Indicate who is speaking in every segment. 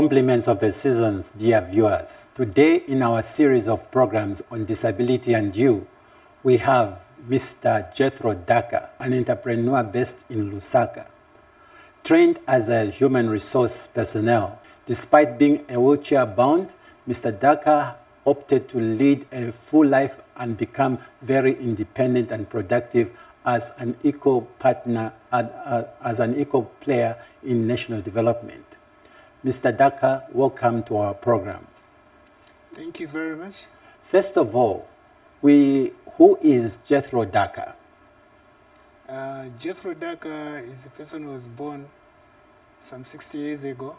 Speaker 1: Compliments of the seasons, dear viewers. Today, in our series of programs on disability and you, we have Mr. Jethro Daka, an entrepreneur based in Lusaka. Trained as a human resource personnel, despite being a wheelchair-bound, Mr. Daka opted to lead a full life and become very independent and productive as an equal partner, as an equal player in national development. Mr. Daka, welcome to our program.
Speaker 2: Thank you very much.
Speaker 1: First of all, who is Jethro Daka?
Speaker 2: Jethro Daka is a person who was born some 60 years ago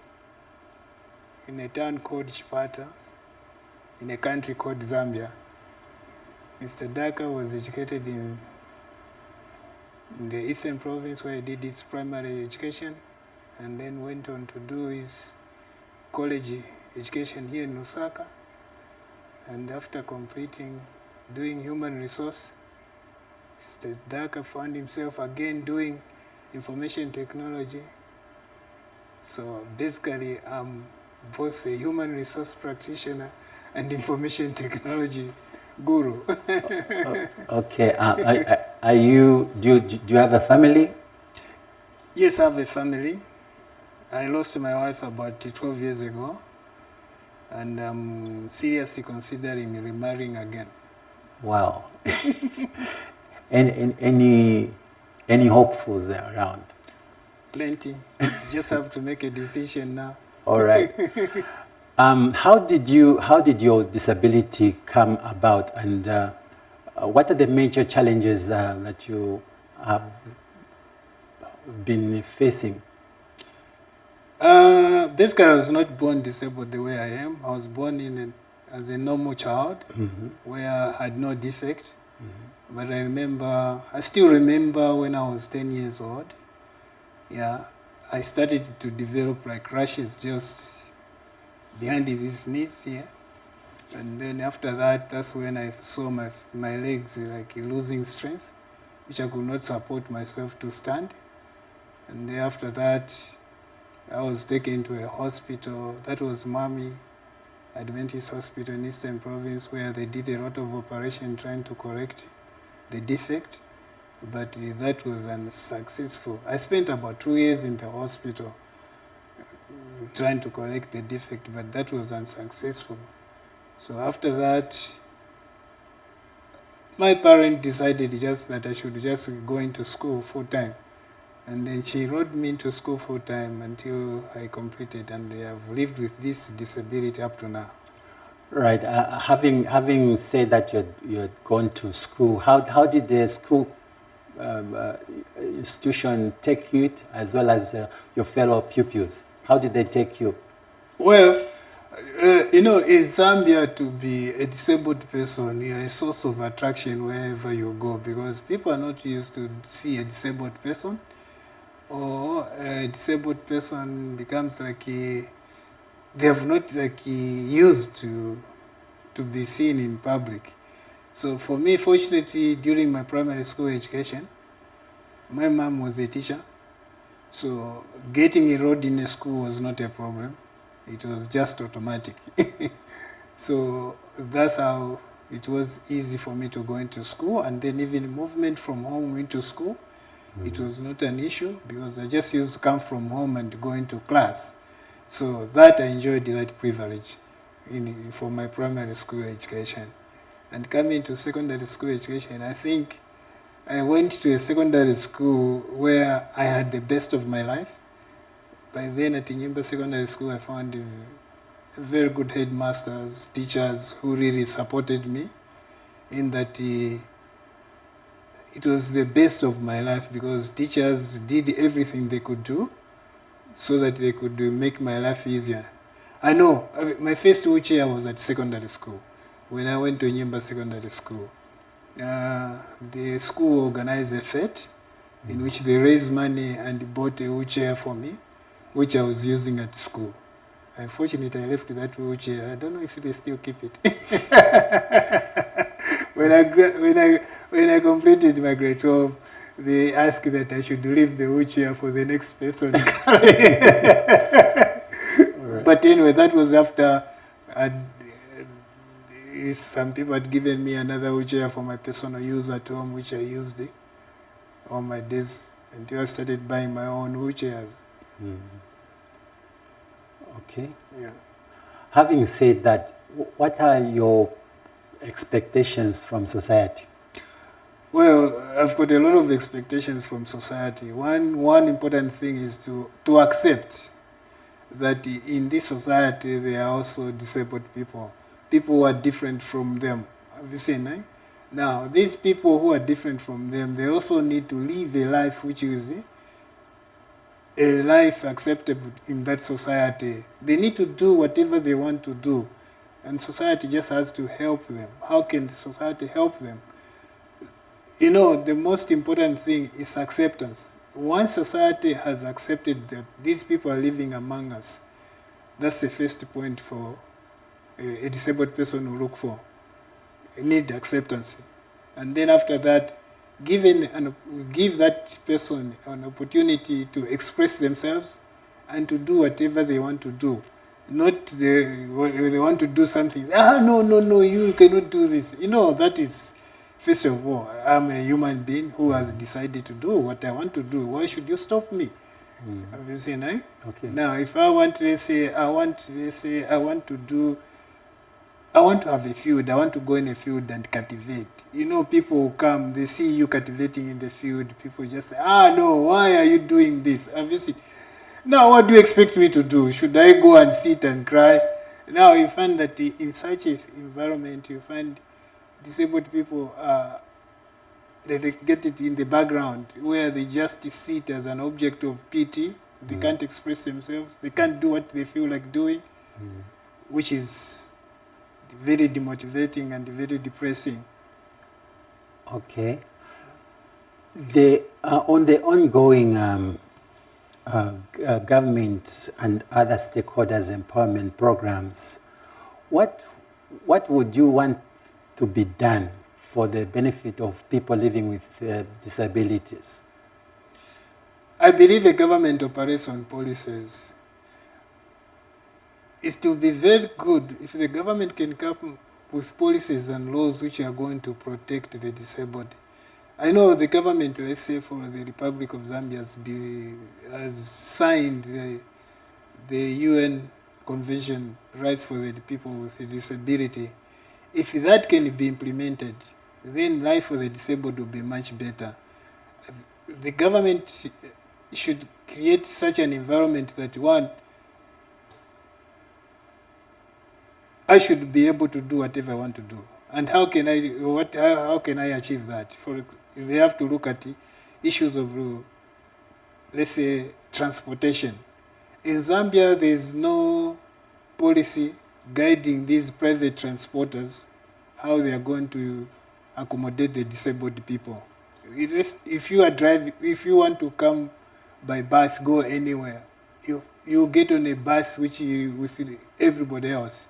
Speaker 2: in a town called Chipata, in a country called Zambia. Mr. Daka was educated in the Eastern Province, where he did his primary education, and then went on to do his college education here in Lusaka. And after completing doing human resource, Mr. Daka found himself again doing information technology. So basically, I'm both a human resource practitioner and information technology guru.
Speaker 1: Okay. Do you have a family?
Speaker 2: Yes, I have a family. I lost my wife about 12 years ago, and I'm seriously considering remarrying again.
Speaker 1: Wow. Any hopefuls around?
Speaker 2: Plenty. Just have to make a decision now.
Speaker 1: All right. How did your disability come about, and what are the major challenges that you have been facing?
Speaker 2: Basically, I was not born disabled the way I am. I was born as a normal child, where I had no defect. But I still remember when I was 10 years old, I started to develop like rashes just behind these knees here. And then after that, that's when I saw my legs like losing strength, which I could not support myself to stand. And then after that, I was taken to a hospital. That was Mami Adventist Hospital in Eastern Province, where they did a lot of operation trying to correct the defect, but that was unsuccessful. I spent about 2 years in the hospital trying to correct the defect, but that was unsuccessful. So after that, my parent decided just that I should just go into school full time. And then she enrolled me into school full time until I completed, and I have lived with this disability up to now.
Speaker 1: Right. Having said that you had gone to school, how did the school institution take you, as well as your fellow pupils? How did they take you?
Speaker 2: Well, in Zambia, to be a disabled person, you're a source of attraction wherever you go, because people are not used to see a disabled person, or a disabled person becomes like they have not used to be seen in public. So for me, fortunately, during my primary school education, my mom was a teacher, so getting enrolled in a school was not a problem. It was just automatic. So that's how it was easy for me to go into school, and then even movement from home into school, it was not an issue, because I just used to come from home and go into class. So that I enjoyed that privilege for my primary school education. And coming to secondary school education, I think I went to a secondary school where I had the best of my life. By then at Inyimba Secondary School, I found very good headmasters, teachers who really supported me, in that it was the best of my life, because teachers did everything they could do so that they could make my life easier. I know, my first wheelchair was at secondary school, when I went to Inyimba Secondary School. The school organized a fete in which they raised money and bought a wheelchair for me, which I was using at school. Unfortunately, I left that wheelchair. I don't know if they still keep it. When I completed my grade 12, they asked that I should leave the wheelchair for the next person. But anyway, that was after some people had given me another wheelchair for my personal use at home, which I used it on my days until I started buying my own wheelchairs.
Speaker 1: Okay.
Speaker 2: Yeah.
Speaker 1: Having said that, what are your expectations from society?
Speaker 2: Well, I've got a lot of expectations from society. One important thing is to accept that in this society there are also disabled people who are different from them. Have you seen, eh? Now, these people who are different from them, they also need to live a life which is a life acceptable in that society. They need to do whatever they want to do, and society just has to help them. How can the society help them? You know, the most important thing is acceptance. Once society has accepted that these people are living among us, that's the first point for a disabled person to look for. You need acceptance. And then after that, give that person an opportunity to express themselves and to do whatever they want to do. Not they want to do something. No, you cannot do this. You know, that is, first of all, I'm a human being who has decided to do what I want to do. Why should you stop me? Have you seen, eh?
Speaker 1: Okay.
Speaker 2: Now, if I want, I want to have a field, I want to go in a field and cultivate. You know, people who come, they see you cultivating in the field, people just say, no, why are you doing this? Have you seen? Now, what do you expect me to do? Should I go and sit and cry? Now, you find that in such an environment, you find disabled people, they get it in the background where they just sit as an object of pity. They can't express themselves. They can't do what they feel like doing, which is very demotivating and very depressing.
Speaker 1: Okay. On the ongoing government and other stakeholders empowerment programs, what would you want to be done for the benefit of people living with disabilities?
Speaker 2: I believe a government operates on policies. It's to be very good if the government can come with policies and laws which are going to protect the disabled. I know the government, let's say for the Republic of Zambia, has signed the UN Convention Rights for the People with a Disability. If that can be implemented, then life for the disabled will be much better. The government should create such an environment that, one, I should be able to do whatever I want to do. And how can I achieve that? They have to look at the issues of, let's say, transportation. In Zambia, there is no policy guiding these private transporters how they are going to accommodate the disabled people. If you want to come by bus, go anywhere, you get on a bus which with everybody else.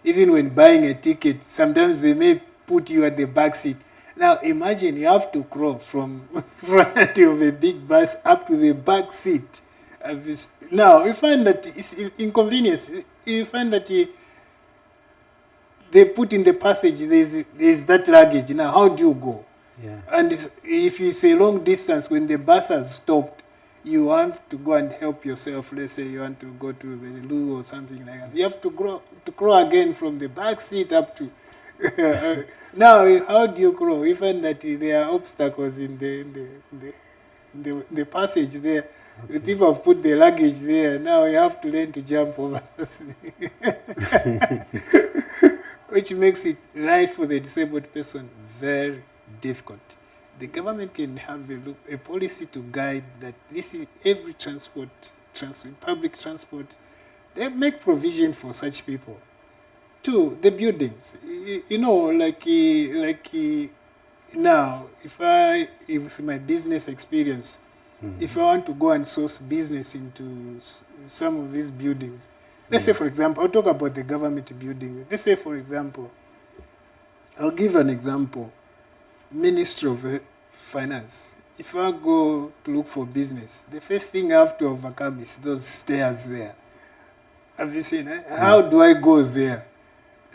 Speaker 2: Even when buying a ticket, sometimes they may put you at the back seat. Now imagine you have to crawl from front of a big bus up to the back seat. Now you find that it's inconvenience. You find that they put in the passage, there's that luggage. Now how do you go?
Speaker 1: Yeah.
Speaker 2: And if it's a long distance, when the bus has stopped, you have to go and help yourself. Let's say you want to go to the loo or something like that. You have to crawl again from the back seat up to. Now, how do you crawl? You find that there are obstacles in the passage there. Okay. The people have put the luggage there. Now you have to learn to jump over, which makes it life for the disabled person very difficult. The government can have a policy to guide that this is every public transport, they make provision for such people. Two, the buildings. You know, like now, if it's my business experience, if I want to go and source business into some of these buildings, let's say, for example, I'll talk about the government building. Let's say, for example, I'll give an example. Ministry of Finance. If I go to look for business, the first thing I have to overcome is those stairs there. Have you seen? How do I go there?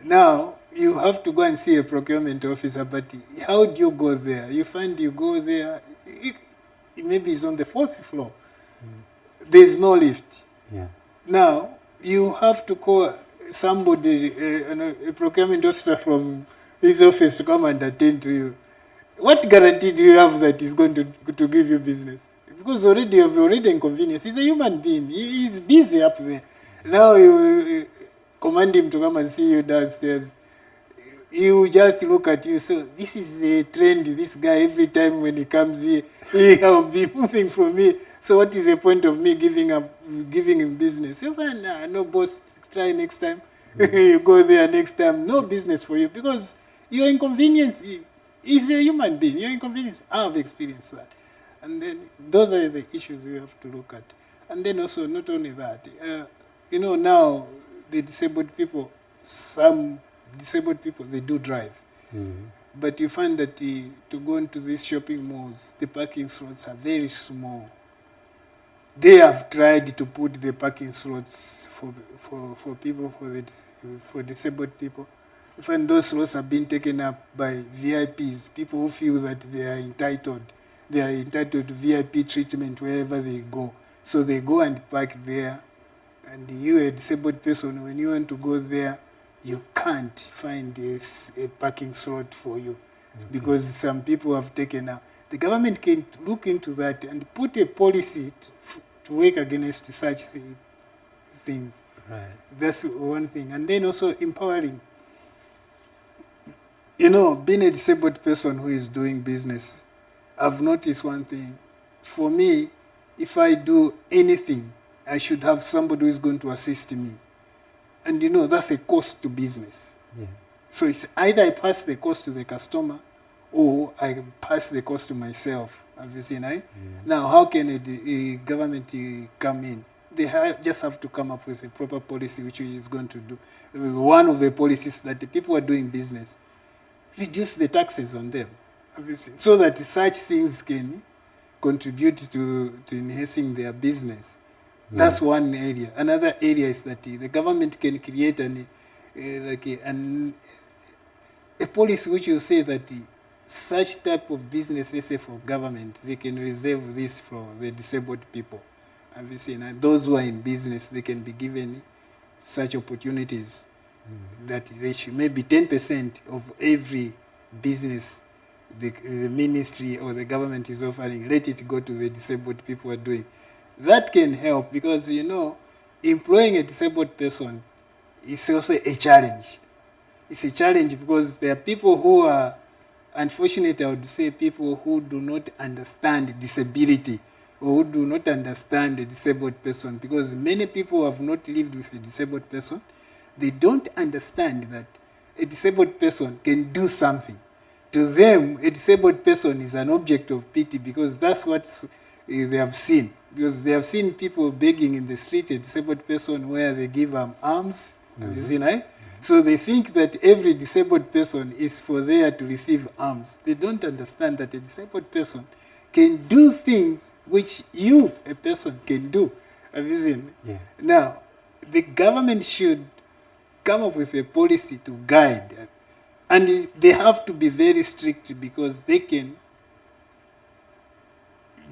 Speaker 2: Now, you have to go and see a procurement officer, but how do you go there? You find you go there, maybe it's on the 4th floor. There's no lift.
Speaker 1: Yeah.
Speaker 2: Now, you have to call somebody, a procurement officer from his office to come and attend to you. What guarantee do you have that he's going to give you business? Because already you have already inconvenienced. He's a human being. He's busy up there. Now you command him to come and see you downstairs. He will just look at you. So this is the trend. This guy, every time when he comes here, he will be moving from me. So what is the point of me giving him business? You find, no boss, try next time. You go there next time. No business for you because you are inconvenienced. He's a human being. You're inconvenienced. I have experienced that. And then those are the issues we have to look at. And then also, not only that, now the disabled people, some disabled people, they do drive. But you find that to go into these shopping malls, the parking slots are very small. They have tried to put the parking slots for people, for disabled people. You find those slots have been taken up by VIPs, people who feel that they are entitled. They are entitled to VIP treatment wherever they go. So they go and park there. And you, a disabled person, when you want to go there, you can't find a parking slot for you. Because some people have taken out. The government can look into that and put a policy to work against such things.
Speaker 1: Right.
Speaker 2: That's one thing. And then also empowering. Being a disabled person who is doing business, I've noticed one thing. For me, if I do anything, I should have somebody who is going to assist me. And that's a cost to business.
Speaker 1: Yeah.
Speaker 2: So it's either I pass the cost to the customer or I pass the cost to myself. Have you seen, eh? Now, how can a government come in? They just have to come up with a proper policy which is going to do. One of the policies that the people are doing business, reduce the taxes on them, have you seen? So that such things can contribute to enhancing their business. That's one area. Another area is that the government can create a policy which will say that such type of business, let's say for government, they can reserve this for the disabled people. Have you seen? And those who are in business, they can be given such opportunities that they should maybe 10% of every business the ministry or the government is offering, let it go to the disabled people who are doing. That can help because, employing a disabled person is also a challenge. It's a challenge because there are people who are, unfortunately, I would say people who do not understand disability or who do not understand a disabled person, because many people have not lived with a disabled person. They don't understand that a disabled person can do something. To them, a disabled person is an object of pity because that's what they have seen. Because they have seen people begging in the street, a disabled person where they give them arms. Have you seen, eh? So they think that every disabled person is for there to receive arms. They don't understand that a disabled person can do things which you, a person, can do. Have you seen?
Speaker 1: Yeah.
Speaker 2: Now, the government should come up with a policy to guide. And they have to be very strict because they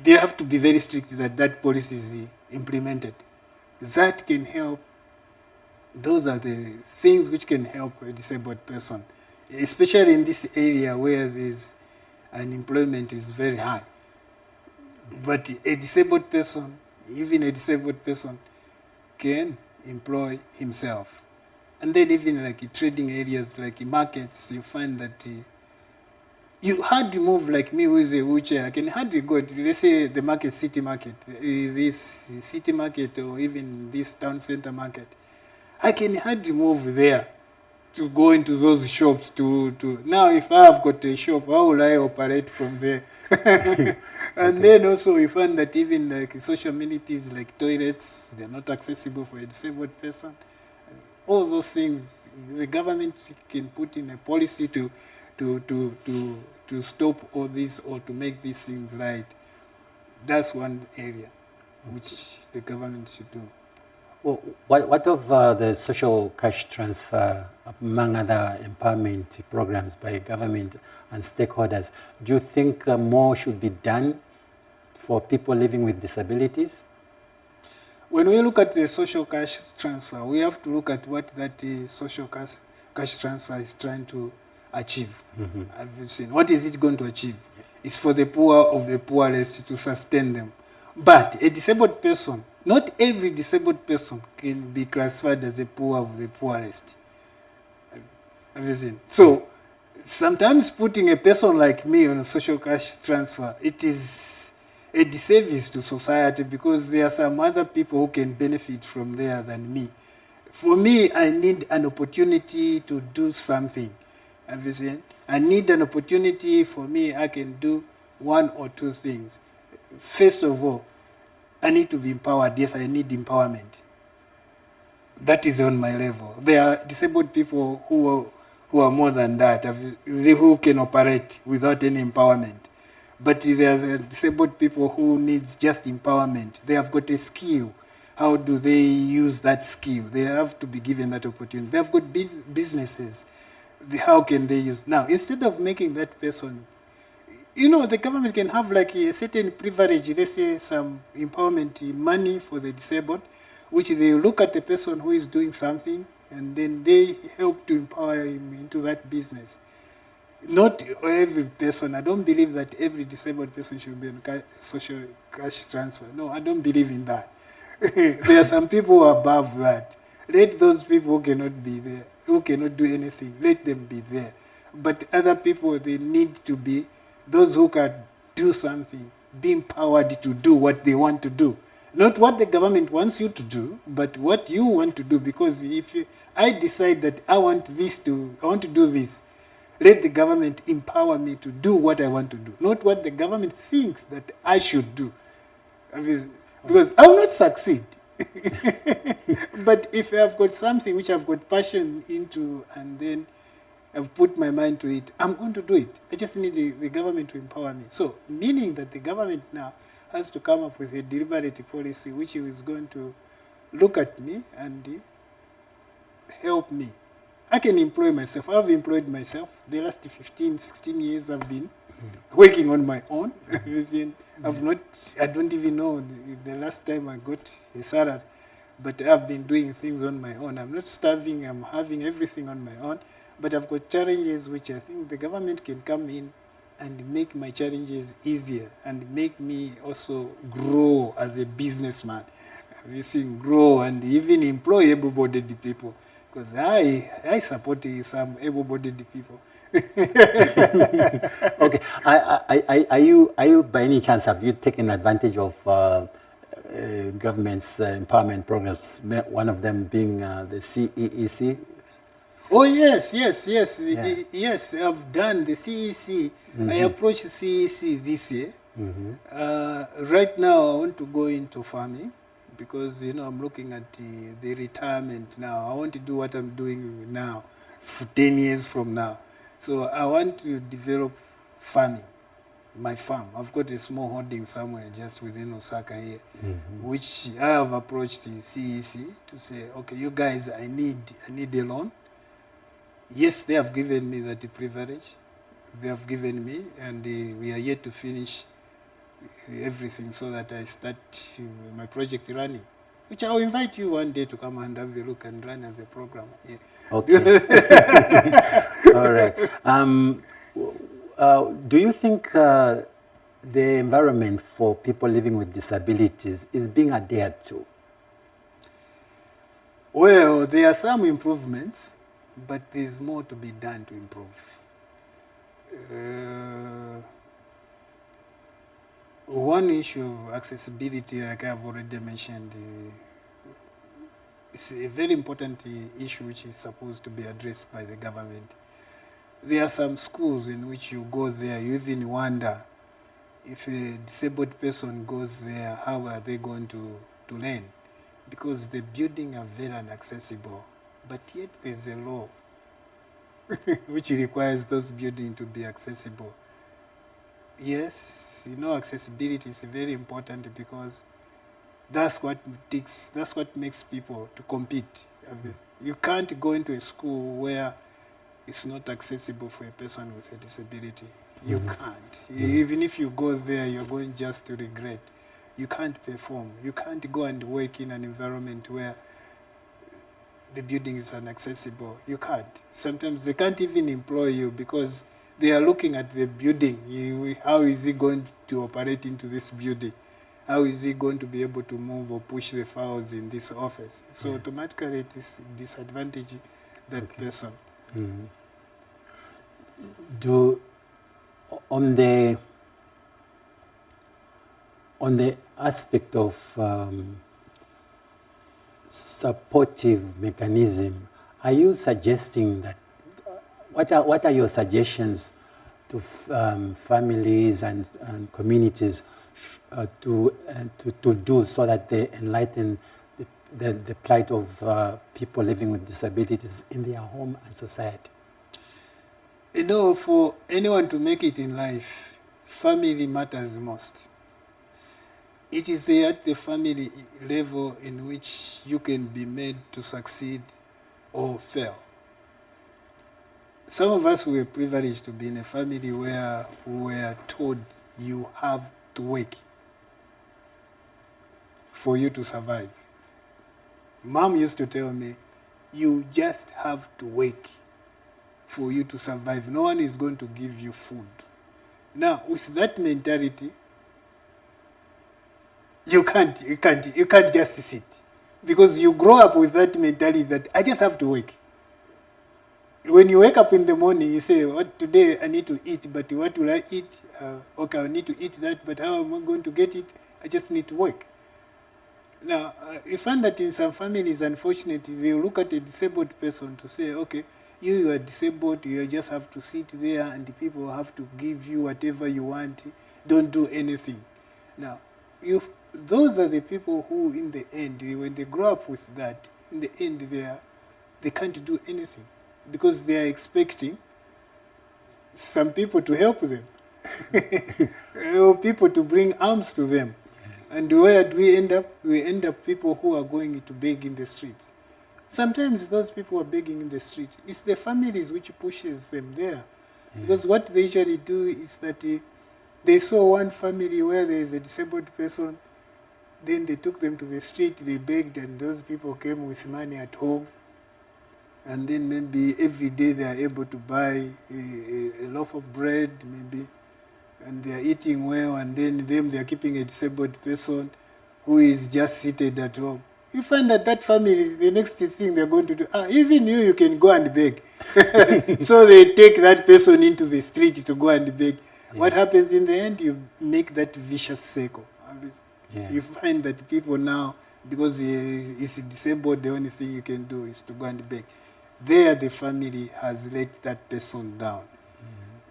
Speaker 2: have to be very strict that policy is implemented. That can help. Those are the things which can help a disabled person, especially in this area where there's unemployment is very high. But a disabled person, even a disabled person, can employ himself. And then even like trading areas, like markets, you find that you hardly move like me who is a wheelchair. I can hardly go to, let's say, the market, city market, this city market or even this town center market. I can hardly move there to go into those shops to now if I have got a shop, how will I operate from there? And then also we find that even like social amenities like toilets, they're not accessible for a disabled person. All those things, the government can put in a policy to stop all this or to make these things right. That's one area which the government should do.
Speaker 1: What of the social cash transfer, among other empowerment programs by government and stakeholders? Do you think more should be done for people living with disabilities?
Speaker 2: When we look at the social cash transfer, we have to look at what that social cash transfer is trying to achieve. Have you seen? What is it going to achieve? It's for the poor of the poorest to sustain them. But a disabled person, not every disabled person can be classified as a poor of the poorest. Have you seen? So sometimes putting a person like me on a social cash transfer, it is a disservice to society because there are some other people who can benefit from there than me. For me, I need an opportunity to do something. Have you seen? I need an opportunity for me, I can do one or two things. First of all, I need to be empowered. Yes, I need empowerment. That is on my level. There are disabled people who are more than that, who can operate without any empowerment. But there are the disabled people who needs just empowerment. They have got a skill. How do they use that skill? They have to be given that opportunity. They have got businesses. How can they use? Now, instead of making that person, the government can have like a certain privilege, let's say some empowerment money for the disabled, which they look at the person who is doing something, and then they help to empower him into that business. Not every person. I don't believe that every disabled person should be on social cash transfer. No, I don't believe in that. There are some people above that. Let those people who cannot be there, who cannot do anything, let them be there. But other people, they need to be those who can do something, be empowered to do what they want to do. Not what the government wants you to do, but what you want to do. Because if I decide that I want to do this, let the government empower me to do what I want to do, not what the government thinks that I should do. Because I will not succeed. But if I've got something which I've got passion into and then I've put my mind to it, I'm going to do it. I just need the government to empower me. So, meaning that the government now has to come up with a deliberate policy which is going to look at me and help me. I can employ myself. I've employed myself. The last 15, 16 years I've been working on my own. I don't even know the last time I got a salary, but I've been doing things on my own. I'm not starving. I'm having everything on my own. But I've got challenges which I think the government can come in and make my challenges easier and make me also grow as a businessman. Have you seen grow and even employ able-bodied people? Because I support some able-bodied people.
Speaker 1: Okay. Are you by any chance, have you taken advantage of government's empowerment programs, one of them being the CEEC?
Speaker 2: Oh, yes.
Speaker 1: Yeah.
Speaker 2: Yes, I've done the CEC. I approached CEC this year. Right now, I want to go into farming because, I'm looking at the retirement now. I want to do what I'm doing now for 10 years from now. So I want to develop farming, my farm. I've got a small holding somewhere just within Osaka here, which I have approached the CEC to say, okay, you guys, I need a loan. Yes, they have given me that privilege. They have given me, and we are yet to finish everything so that I start my project running, which I'll invite you one day to come and have a look and run as a program. Yeah.
Speaker 1: Okay. All right. Do you think the environment for people living with disabilities is being adhered to?
Speaker 2: Well, there are some improvements, but there's more to be done to improve. One issue of accessibility, like I've already mentioned, it's a very important issue which is supposed to be addressed by the government. There are some schools in which you go there, you even wonder if a disabled person goes there, how are they going to learn? Because the buildings are very inaccessible, but yet there's a law which requires those buildings to be accessible. Yes, accessibility is very important because That's what makes people to compete. I mean, you can't go into a school where it's not accessible for a person with a disability. You can't. Even if you go there, you're going just to regret. You can't perform. You can't go and work in an environment where the building is inaccessible. You can't. Sometimes they can't even employ you because they are looking at the building. How is he going to operate into this building? How is he going to be able to move or push the files in this office? So automatically it is disadvantage that person.
Speaker 1: On the aspect of supportive mechanism, are you suggesting that what are your suggestions to families and communities to do so that they enlighten the plight of people living with disabilities in their home and society?
Speaker 2: You know, for anyone to make it in life, family matters most. It is at the family level in which you can be made to succeed or fail. Some of us were privileged to be in a family where we were told you have to work for you to survive. Mom used to tell me, you just have to work for you to survive. No one is going to give you food. Now, with that mentality, you can't just sit. Because you grow up with that mentality that I just have to work. When you wake up in the morning, you say, "What today I need to eat, but what will I eat? Okay, I need to eat that, but how am I going to get it? I just need to work." Now, you find that in some families, unfortunately, they look at a disabled person to say, okay, you are disabled, you just have to sit there and the people have to give you whatever you want, don't do anything. Now, those are the people who, in the end, when they grow up with that, in the end, they can't do anything because they are expecting some people to help them or people to bring arms to them. And where do we end up? We end up people who are going to beg in the streets. Sometimes those people are begging in the street. It's the families which pushes them there. Because what they usually do is that they saw one family where there is a disabled person, then they took them to the street, they begged, and those people came with money at home. And then maybe every day they are able to buy a loaf of bread, maybe, and they are eating well, and then they are keeping a disabled person who is just seated at home. You find that family, the next thing they're going to do, even you can go and beg. So they take that person into the street to go and beg. Yeah. What happens in the end? You make that vicious circle. You find that people now, because he's disabled, the only thing you can do is to go and beg. There the family has let that person down.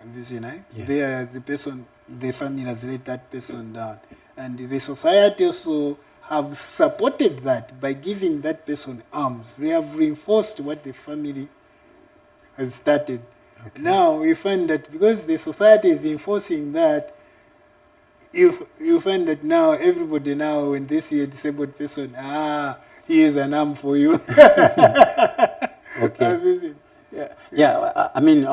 Speaker 2: There the family has let that person down. And the society also have supported that by giving that person arms. They have reinforced what the family has started. Okay. Now we find that because the society is enforcing that, you find that now everybody now when they see a disabled person, here's an arm for you.
Speaker 1: Okay. I mean,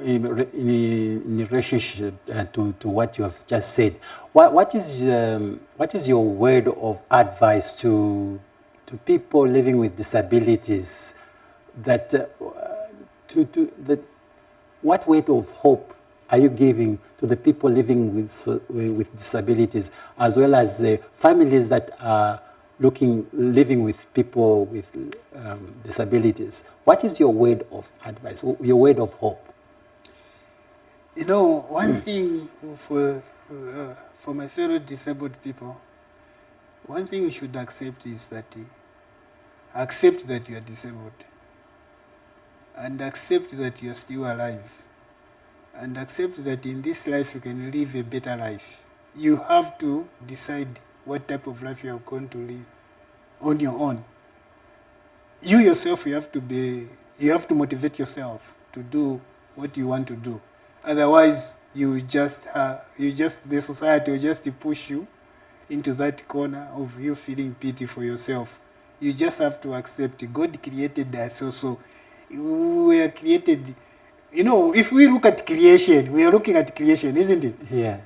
Speaker 1: in relationship to what you have just said, what is your word of advice to people living with disabilities? What word of hope are you giving to the people living with disabilities, as well as the families that are living with people with disabilities? What is your word of advice, your word of hope?
Speaker 2: You know, one thing for my fellow disabled people, one thing we should accept is that accept that you are disabled, and accept that you are still alive, and accept that in this life you can live a better life. You have to decide what type of life you are going to live on your own. You yourself, you have to motivate yourself to do what you want to do. Otherwise, the society will just push you into that corner of you feeling pity for yourself. You just have to accept God created us also. We are created, if we look at creation, we are looking at creation, isn't it?
Speaker 1: Yeah.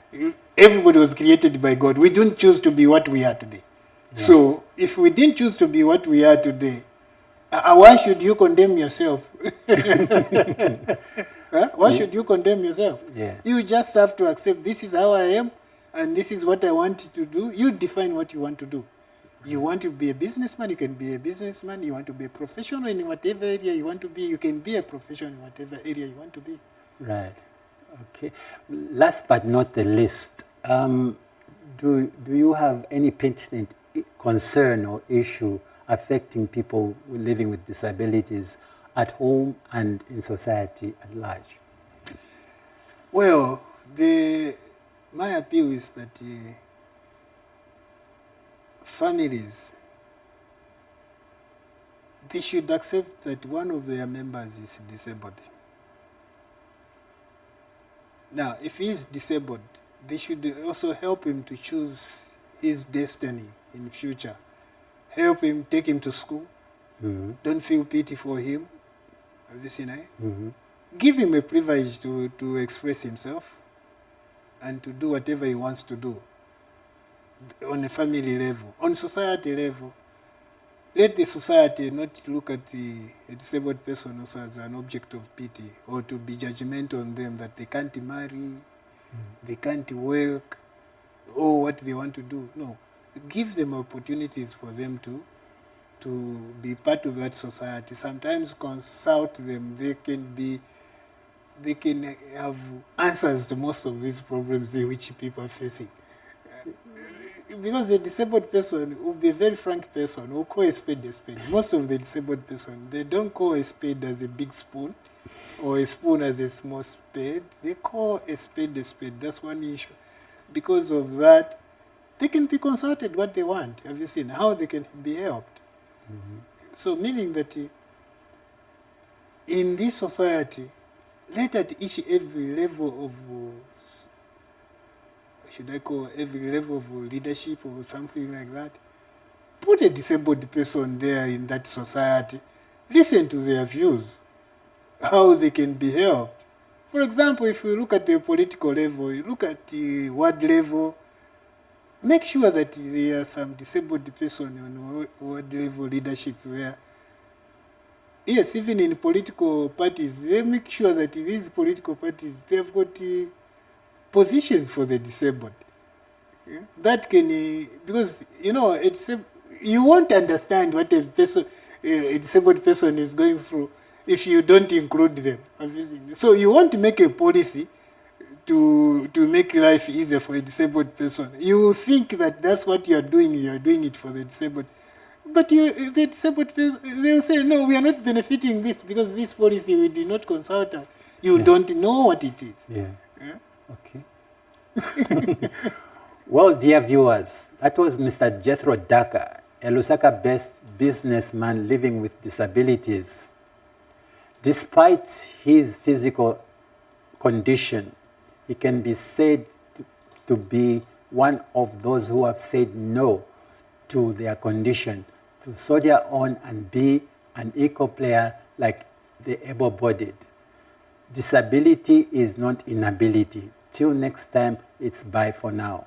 Speaker 2: Everybody was created by God. We don't choose to be what we are today.
Speaker 1: Yeah.
Speaker 2: So if we didn't choose to be what we are today, why should you condemn yourself? Why should you condemn yourself?
Speaker 1: Yeah.
Speaker 2: You just have to accept this is how I am and this is what I want to do. You define what you want to do. You want to be a businessman, you can be a businessman. You want to be a professional in whatever area you want to be, you can be a professional in whatever area you want to be.
Speaker 1: Right. Okay. Last but not the least, do you have any pertinent concern or issue affecting people living with disabilities at home and in society at large?
Speaker 2: Well, my appeal is that families, they should accept that one of their members is disabled. Now, if he is disabled, they should also help him to choose his destiny in future. Help him, take him to school.
Speaker 1: Mm-hmm.
Speaker 2: Don't feel pity for him. Have you seen it?
Speaker 1: Mm-hmm.
Speaker 2: Give him a privilege to express himself and to do whatever he wants to do on a family level. On society level, let the society not look at a disabled person also as an object of pity or to be judgmental on them that they can't marry, they can't work, or what they want to do. No. Give them opportunities for them to be part of that society. Sometimes consult them. They can have answers to most of these problems which people are facing. Because a disabled person will be a very frank person, will call a spade a spade. Most of the disabled person, they don't call a spade as a big spoon or a spoon as a small spade. They call a spade a spade. That's one issue. Because of that, they can be consulted what they want. Have you seen how they can be helped? Mm-hmm. So meaning that in this society, let at every level of should I call every level of leadership or something like that, put a disabled person there in that society. Listen to their views, how they can be helped. For example, if we look at the political level, you look at the ward level, make sure that there are some disabled person on ward level leadership there. Yes, even in political parties, they make sure that these political parties, they've got positions for the disabled. Yeah? That can, because, you won't understand what a disabled person is going through if you don't include them. So you want to make a policy to make life easier for a disabled person. You think that that's what you're doing it for the disabled. But the disabled person, they'll say, no, we are not benefiting this because this policy we did not consult. You don't know what it is.
Speaker 1: Yeah. Okay. Well, dear viewers, that was Mr. Jethro Daka, a Lusaka-based businessman living with disabilities. Despite his physical condition, he can be said to be one of those who have said no to their condition, to soldier on and be an equal player like the able-bodied. Disability is not inability. Till next time, it's bye for now.